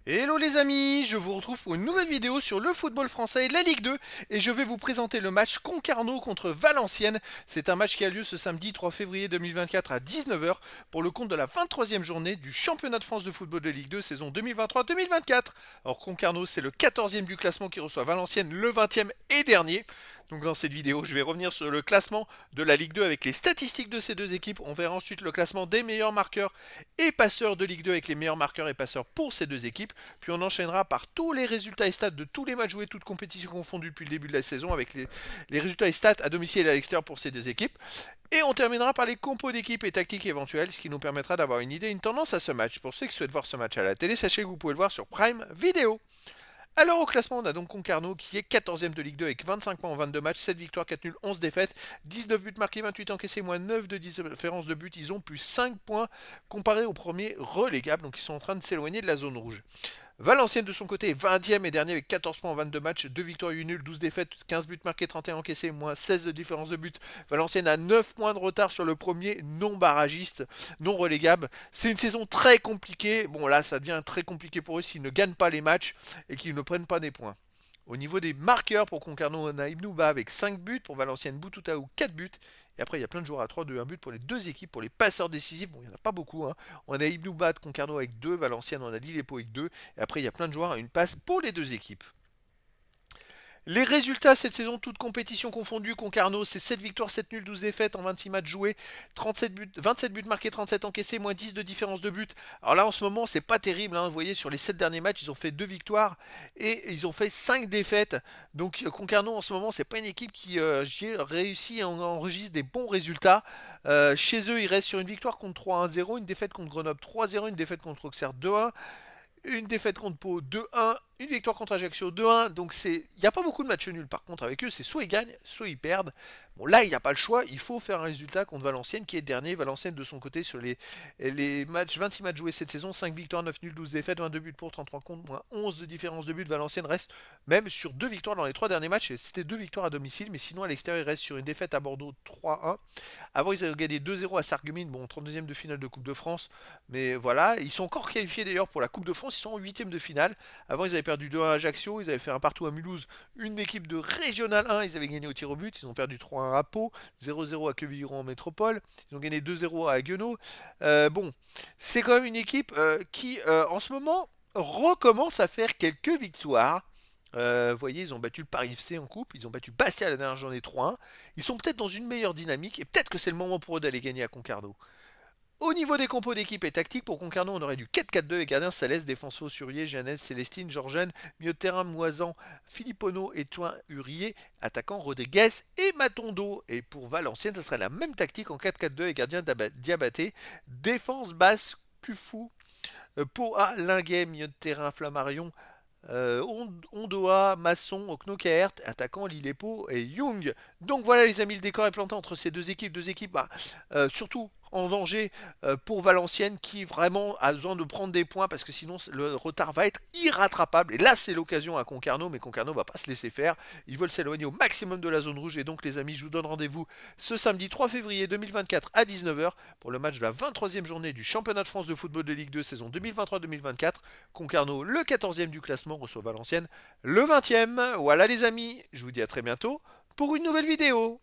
Hello les amis, je vous retrouve pour une nouvelle vidéo sur le football français et la Ligue 2 et je vais vous présenter le match Concarneau contre Valenciennes. C'est un match qui a lieu ce samedi 3 février 2024 à 19 h pour le compte de la 23e journée du championnat de France de football de Ligue 2 saison 2023-2024. Alors Concarneau c'est le 14e du classement qui reçoit Valenciennes le 20e et dernier. Donc dans cette vidéo, je vais revenir sur le classement de la Ligue 2 avec les statistiques de ces deux équipes. On verra ensuite le classement des meilleurs marqueurs et passeurs de Ligue 2 avec les meilleurs marqueurs et passeurs pour ces deux équipes. Puis on enchaînera par tous les résultats et stats de tous les matchs joués, toutes compétitions confondues depuis le début de la saison, avec les résultats et stats à domicile et à l'extérieur pour ces deux équipes. Et on terminera par les compos d'équipe et tactiques éventuelles, ce qui nous permettra d'avoir une idée, une tendance à ce match. Pour ceux qui souhaitent voir ce match à la télé, sachez que vous pouvez le voir sur Prime Video. Alors au classement, on a donc Concarneau qui est 14e de Ligue 2 avec 25 points en 22 matchs, 7 victoires, 4 nuls, 11 défaites, 19 buts marqués, 28 encaissés, moins 9 de différence de but. Ils ont plus 5 points comparé au premier relégable, donc ils sont en train de s'éloigner de la zone rouge. Valenciennes de son côté est 20e et dernier avec 14 points en 22 matchs, 2 victoires, 8 nuls, 12 défaites, 15 buts marqués, 31 encaissés, moins 16 de différence de but. Valenciennes a 9 points de retard sur le premier non barragiste, non relégable. C'est une saison très compliquée. Bon là ça devient très compliqué pour eux s'ils ne gagnent pas les matchs et qu'ils ne prennent pas des points. Au niveau des marqueurs pour Concarneau, on a Ibnouba avec 5 buts, pour Valenciennes Boutoutaou 4 buts. Et après, il y a plein de joueurs à 3, 2, 1 but pour les deux équipes, pour les passeurs décisifs. Bon, il n'y en a pas beaucoup. Hein. On a Ibnouba de Concarneau avec 2, Valenciennes, on a Lillepo avec 2. Et après, il y a plein de joueurs à une passe pour les deux équipes. Les résultats cette saison, toutes compétitions confondues, Concarneau, c'est 7 victoires, 7 nuls, 12 défaites en 26 matchs joués, 37 buts, 27 buts marqués, 37 encaissés, moins 10 de différence de but. Alors là, en ce moment, c'est pas terrible. Hein. Vous voyez, sur les 7 derniers matchs, ils ont fait 2 victoires et ils ont fait 5 défaites. Donc Concarneau, en ce moment, c'est pas une équipe qui réussit à enregistrer des bons résultats. Chez eux, ils restent sur une victoire contre 3-1-0, une défaite contre Grenoble 3-0, une défaite contre Auxerre 2-1, une défaite contre Pau 2-1, une victoire contre Ajaccio 2-1. Donc il n'y a pas beaucoup de matchs nuls par contre avec eux, c'est soit ils gagnent, soit ils perdent. Bon là il n'y a pas le choix, il faut faire un résultat contre Valenciennes qui est dernier. Valenciennes de son côté sur les matchs, 26 matchs joués cette saison, 5 victoires, 9 nuls, 12 défaites, 22 buts pour, 33 contre, moins 11 de différence de but. Valenciennes reste même sur 2 victoires dans les 3 derniers matchs, c'était 2 victoires à domicile, mais sinon à l'extérieur il reste sur une défaite à Bordeaux 3-1. Avant ils avaient gagné 2-0 à Sarreguemines, bon 32e de finale de Coupe de France, mais voilà, ils sont encore qualifiés d'ailleurs pour la Coupe de France, ils sont en 8e de finale. Avant ils avaient perdu 2-1 à Ajaccio, ils avaient fait un partout à Mulhouse, une équipe de Régional 1, ils avaient gagné au tir au but, ils ont perdu 3-1 à Pau, 0-0 à Quevilly-Rouen en métropole, ils ont gagné 2-0 à Haguenau. Bon, c'est quand même une équipe qui en ce moment recommence à faire quelques victoires. Vous voyez, ils ont battu le Paris FC en coupe, ils ont battu Bastia la dernière journée 3-1. Ils sont peut-être dans une meilleure dynamique et peut-être que c'est le moment pour eux d'aller gagner à Concarneau. Au niveau des compos d'équipe et tactique, pour Concarneau, on aurait du 4-4-2 avec gardien Salès, défense Surier, Jeannès, Célestine, Georgène, milieu de terrain Moisan, Filippono, Étoin, Hurier, attaquant Rodriguez et Matondo. Et pour Valenciennes, ça serait la même tactique en 4-4-2 avec gardien Diabaté, défense basse Cufou, Poa, Linguet, milieu de terrain Flammarion, Ondoa, Masson, Oknokaert, attaquant Lillepo et Young. Donc voilà les amis, le décor est planté entre ces deux équipes bah, surtout en danger pour Valenciennes qui vraiment a besoin de prendre des points parce que sinon le retard va être irrattrapable. Et là c'est l'occasion à Concarneau, mais Concarneau va pas se laisser faire. Ils veulent s'éloigner au maximum de la zone rouge et donc les amis, je vous donne rendez-vous ce samedi 3 février 2024 à 19 h pour le match de la 23e journée du championnat de France de football de Ligue 2 saison 2023-2024. Concarneau, le 14e du classement, reçoit Valenciennes le 20e. Voilà les amis, je vous dis à très bientôt pour une nouvelle vidéo.